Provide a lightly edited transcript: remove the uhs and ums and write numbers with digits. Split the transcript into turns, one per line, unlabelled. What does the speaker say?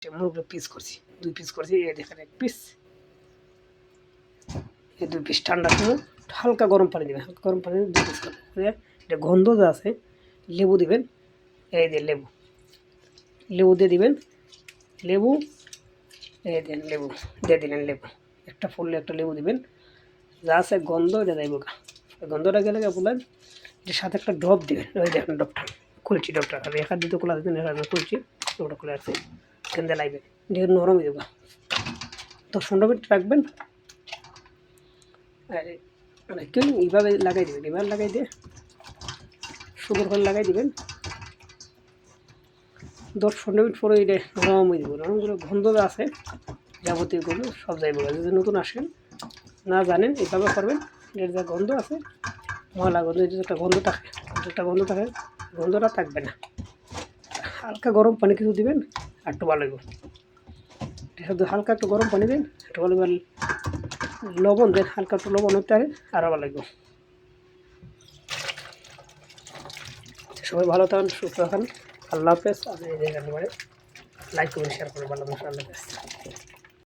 মুরগির পিস করছি 2 পিস করছি, এই দেখেন 1 পিস, এই 2 পিস ঠান্ডা করে হালকা গরম পানি দিবেন, হালকা গরম পানি 2 পিস করে এটা গন্ধ যা আছে, লেবু দিবেন, এই যে লেবু দিয়ে দিবেন, লেবু এই দেন, লেবু দিয়ে দিলেন, লেবু একটা ফুললে একটা লেবু দিবেন, যা আছে গন্ধ এটা যাইব গা, গন্ধটা গেলে বললেন এর সাথে একটা ডব দিবেন, ওই দেখেন ডবটা খুলছি, ডবটা আর এখান দিতে খোলা দিবেন, এখানে খুলছি, ডবটা খুলে আছে, এখান দিয়ে লাইবেন, এটা নরম হয়ে যাবে, 10-15 মিনিট রাখবেন, আর কেউ এইভাবে লাগাই দেবেন, এবার লাগাই দিয়ে সুন্দর করে লাগাই দিবেন, 10-15 মিনিট পরে এটা নরম হয়ে যাবে, নরম করে গন্ধ আছে যাবতীয় গন্ধ সব যাইব, যদি নতুন আসেন না জানেন এইভাবে করবেন, এর যা গন্ধ আছে ময়লা গন্ধ, যদি একটা গন্ধ থাকে গন্ধটা থাকবে না, হালকা গরম পানি কিছু দিবেন আর একটু ভালো হইব, শুধু হালকা একটু গরম পানি দিন, একটু ভালো লবণ দেন, হালকা একটু লবণ হতে পারে আরও ভালো লাগবে। সবাই ভালো থাকেন, সুস্থ থাকেন, আল্লাহ হাফেজ। আমি এই জায়গায় লাইক করবেন, শেয়ার করবেন, ভালো আল্লাহ হাফেজ।